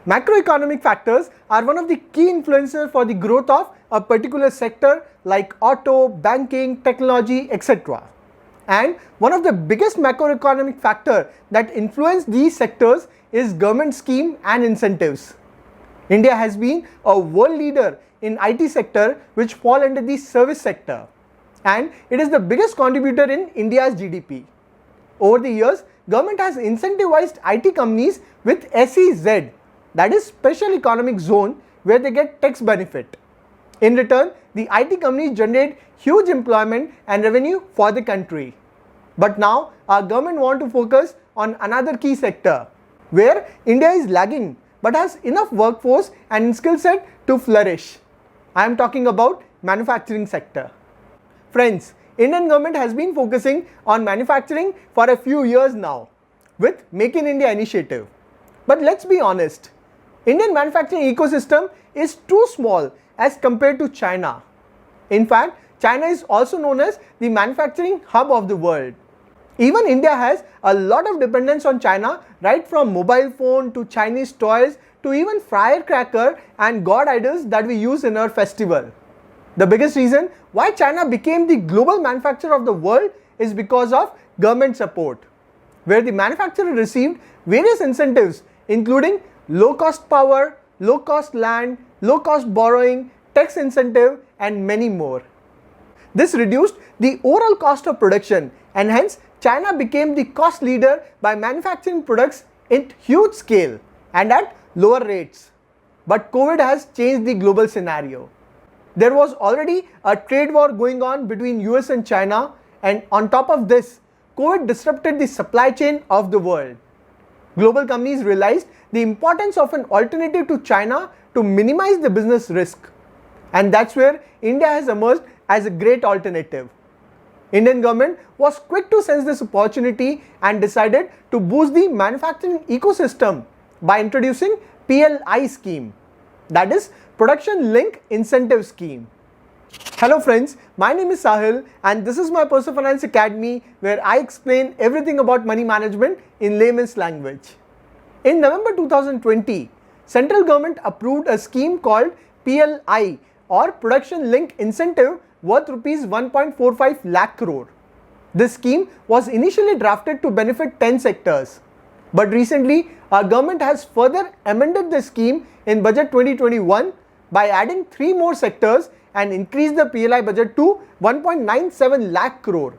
Macroeconomic factors are one of the key influencers for the growth of a particular sector like auto, banking, technology, etc. And one of the biggest macroeconomic factors that influence these sectors is government scheme and incentives. India has been a world leader in IT sector which fall under the service sector, and it is the biggest contributor in India's GDP. Over the years, government has incentivized IT companies with SEZ, that is Special Economic Zone, where they get tax benefit. In return, the IT companies generate huge employment and revenue for the country. But now, our government want to focus on another key sector, where India is lagging but has enough workforce and skill set to flourish. I am talking about manufacturing sector. Friends, Indian government has been focusing on manufacturing for a few years now with Make in India initiative. But let's be honest, Indian manufacturing ecosystem is too small as compared to China. In fact, China is also known as the manufacturing hub of the world. Even India has a lot of dependence on China, right from mobile phone to Chinese toys to even firecracker and god idols that we use in our festival. The biggest reason why China became the global manufacturer of the world is because of government support, where the manufacturer received various incentives including low-cost power, low-cost land, low-cost borrowing, tax incentive and many more. This reduced the overall cost of production, and hence China became the cost leader by manufacturing products in huge scale and at lower rates. But COVID has changed the global scenario. There was already a trade war going on between US and China, and on top of this, COVID disrupted the supply chain of the world. Global companies realized the importance of an alternative to China to minimize the business risk. And that's where India has emerged as a great alternative. Indian government was quick to sense this opportunity and decided to boost the manufacturing ecosystem by introducing PLI scheme, that is Production Link Incentive Scheme. Hello friends, my name is Sahil and this is my Personal Finance Academy, where I explain everything about money management in layman's language. In November 2020, central government approved a scheme called PLI or Production Link Incentive worth rupees 1.45 lakh crore. This scheme was initially drafted to benefit 10 sectors. But recently, our government has further amended the scheme in Budget 2021 by adding 3 more sectors and increased the PLI budget to 1.97 lakh crore.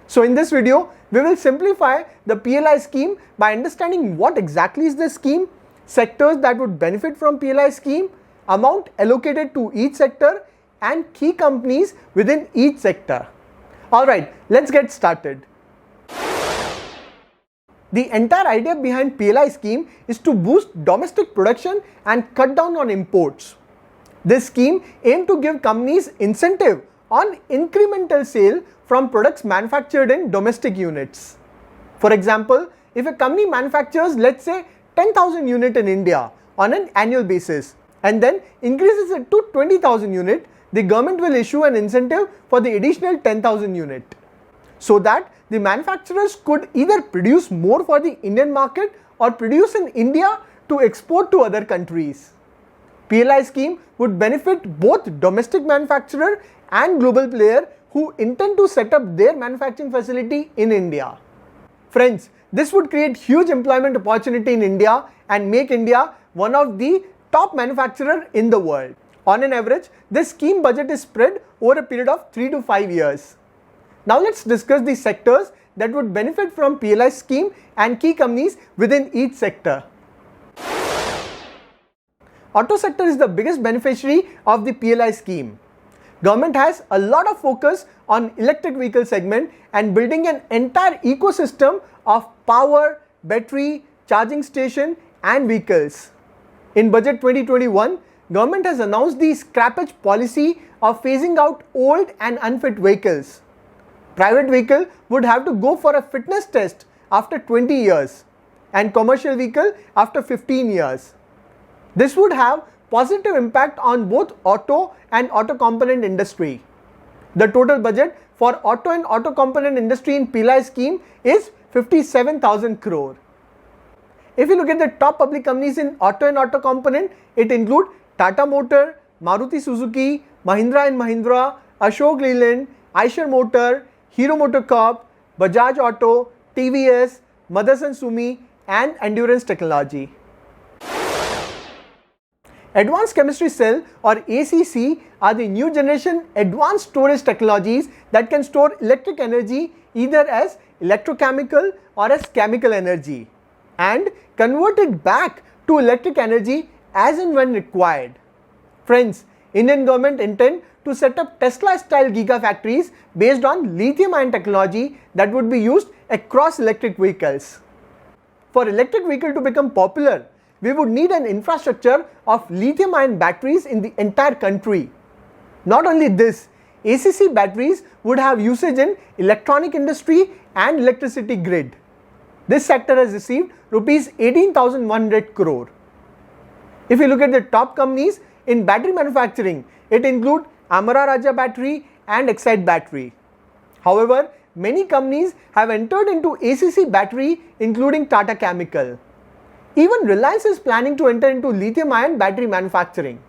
So in this video, we will simplify the PLI scheme by understanding what exactly is the scheme, sectors that would benefit from PLI scheme, amount allocated to each sector, and key companies within each sector. Alright, let's get started. The entire idea behind PLI scheme is to boost domestic production and cut down on imports. This scheme aimed to give companies incentive on incremental sale from products manufactured in domestic units. For example, if a company manufactures, let's say, 10,000 units in India on an annual basis and then increases it to 20,000 units, the government will issue an incentive for the additional 10,000 units, so that the manufacturers could either produce more for the Indian market or produce in India to export to other countries. PLI scheme would benefit both domestic manufacturer and global player who intend to set up their manufacturing facility in India. Friends, this would create huge employment opportunity in India and make India one of the top manufacturers in the world. On an average, this scheme budget is spread over a period of 3 to 5 years. Now let's discuss the sectors that would benefit from PLI scheme and key companies within each sector. Auto sector is the biggest beneficiary of the PLI scheme. Government has a lot of focus on electric vehicle segment and building an entire ecosystem of power, battery, charging station and vehicles. In Budget 2021, government has announced the scrappage policy of phasing out old and unfit vehicles. Private vehicle would have to go for a fitness test after 20 years and commercial vehicle after 15 years. This would have positive impact on both auto and auto component industry. The total budget for auto and auto component industry in PLI scheme is 57,000 crore. If you look at the top public companies in auto and auto component, it includes Tata Motor, Maruti Suzuki, Mahindra and Mahindra, Ashok Leyland, Eicher Motor, Hero MotoCorp, Bajaj Auto, TVS, Motherson Sumi and Endurance Technology. Advanced Chemistry Cell or ACC are the new generation advanced storage technologies that can store electric energy either as electrochemical or as chemical energy and convert it back to electric energy as and when required. Friends, Indian government intend to set up Tesla style gigafactories based on lithium ion technology that would be used across electric vehicles. For electric vehicle to become popular, we would need an infrastructure of lithium ion batteries in the entire country. Not only this, ACC batteries would have usage in electronic industry and electricity grid. This sector has received rupees 18,100 crore. If you look at the top companies in battery manufacturing, it includes Amara Raja Battery and Exide Battery. However, many companies have entered into ACC battery including Tata Chemical. Even Reliance is planning to enter into lithium-ion battery manufacturing.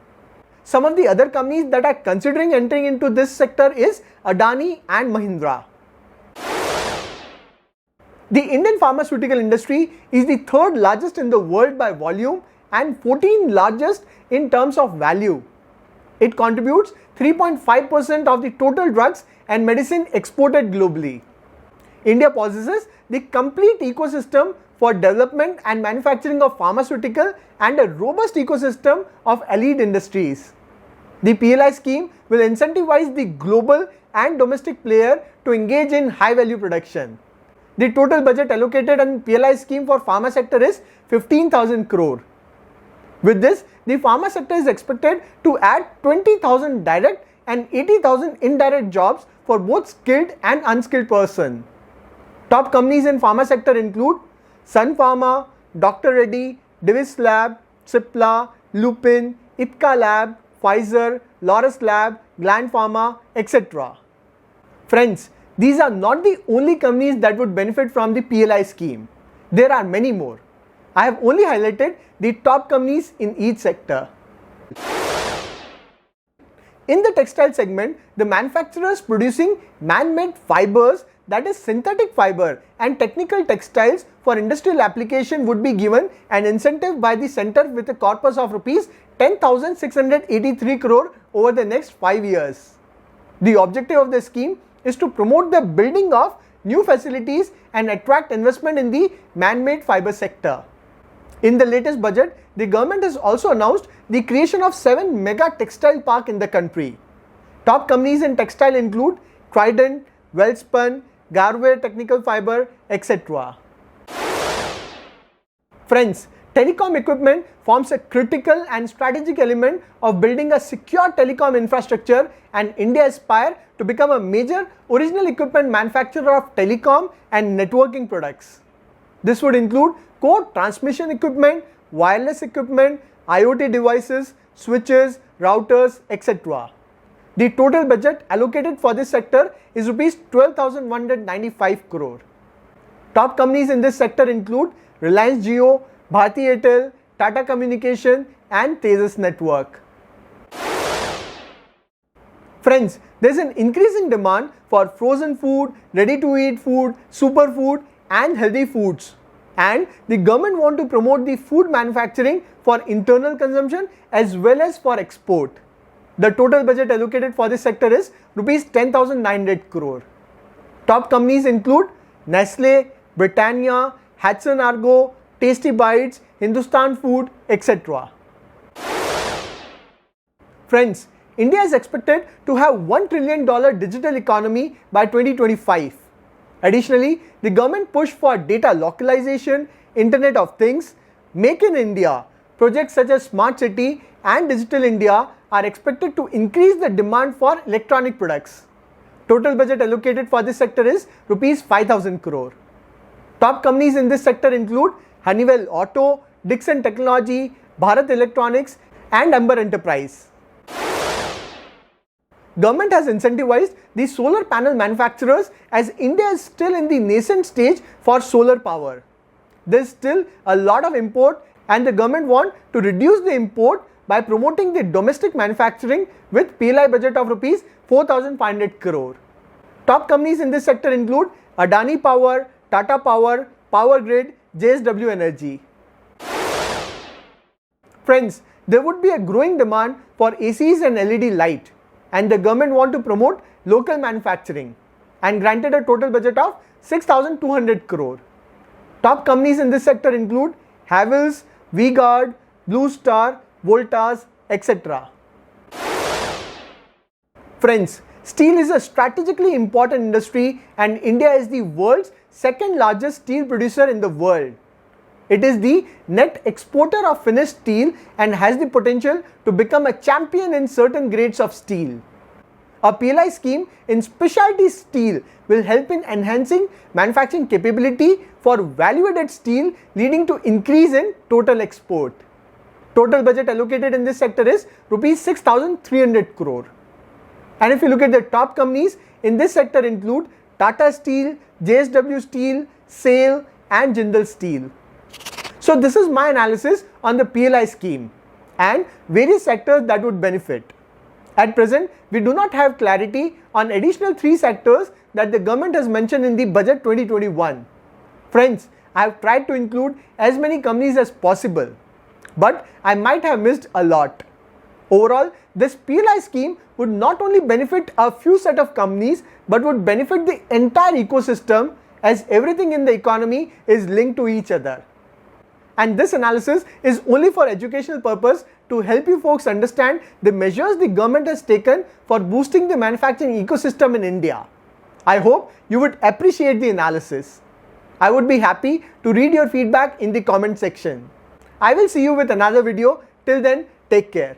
Some of the other companies that are considering entering into this sector is Adani and Mahindra. The Indian pharmaceutical industry is the third largest in the world by volume and 14th largest in terms of value. It contributes 3.5% of the total drugs and medicine exported globally. India possesses the complete ecosystem for development and manufacturing of pharmaceutical and a robust ecosystem of allied industries. The PLI scheme will incentivize the global and domestic player to engage in high value production. The total budget allocated on PLI scheme for pharma sector is 15,000 crore. With this, the pharma sector is expected to add 20,000 direct and 80,000 indirect jobs for both skilled and unskilled persons. Top companies in pharma sector include Sun Pharma, Dr. Reddy, Divis Lab, Cipla, Lupin, Ipca Lab, Pfizer, Laurus Lab, Gland Pharma, etc. Friends, these are not the only companies that would benefit from the PLI scheme. There are many more. I have only highlighted the top companies in each sector. In the textile segment, the manufacturers producing man-made fibers, that is synthetic fiber and technical textiles for industrial application would be given an incentive by the center with a corpus of rupees 10,683 crore over the next 5 years. The objective of the scheme is to promote the building of new facilities and attract investment in the man-made fiber sector. In the latest budget, the government has also announced the creation of 7 mega textile parks in the country. Top companies in textile include Trident, Welspun, Garware Technical Fiber, etc. Friends, telecom equipment forms a critical and strategic element of building a secure telecom infrastructure, and India aspires to become a major original equipment manufacturer of telecom and networking products. This would include core transmission equipment, wireless equipment, IoT devices, switches, routers, etc. The total budget allocated for this sector is rupees 12,195 crore. Top companies in this sector include Reliance Jio, Bharti Airtel, Tata Communication and Tejas Network. Friends, there is an increasing demand for frozen food, ready-to-eat food, superfood and healthy foods. And the government want to promote the food manufacturing for internal consumption as well as for export. The total budget allocated for this sector is rupees 10,900 crore. Top companies include Nestle, Britannia, Hudson Argo, Tasty Bites, Hindustan Food, etc. Friends, India is expected to have $1 trillion digital economy by 2025. Additionally, the government push for data localization, Internet of Things, Make in India, projects such as Smart City and Digital India are expected to increase the demand for electronic products. Total budget allocated for this sector is rupees 5,000 crore. Top companies in this sector include Honeywell Auto, Dixon Technology, Bharat Electronics and Amber Enterprise. Government has incentivized the solar panel manufacturers as India is still in the nascent stage for solar power. there's still a lot of import and the government want to reduce the import by promoting the domestic manufacturing with PLI budget of rupees 4,500 crore. Top companies in this sector include Adani Power, Tata Power, Power Grid, JSW Energy. Friends, there would be a growing demand for ACs and LED light, and the government want to promote local manufacturing and granted a total budget of 6,200 crore. Top companies in this sector include Havells, V-Guard, Blue Star, Voltas, etc. Friends, steel is a strategically important industry and India is the world's second largest steel producer in the world. It is the net exporter of finished steel and has the potential to become a champion in certain grades of steel. A PLI scheme in specialty steel will help in enhancing manufacturing capability for value-added steel, leading to increase in total export. Total budget allocated in this sector is rupees 6,300 crore. And if you look at the top companies in this sector include Tata Steel, JSW Steel, SAIL and Jindal Steel. So this is my analysis on the PLI scheme and various sectors that would benefit. At present, we do not have clarity on additional 3 sectors that the government has mentioned in the budget 2021. Friends, I have tried to include as many companies as possible, but I might have missed a lot. Overall, this PLI scheme would not only benefit a few set of companies, but would benefit the entire ecosystem as everything in the economy is linked to each other. And this analysis is only for educational purpose to help you folks understand the measures the government has taken for boosting the manufacturing ecosystem in India. I hope you would appreciate the analysis. I would be happy to read your feedback in the comment section. I will see you with another video. Till then, take care.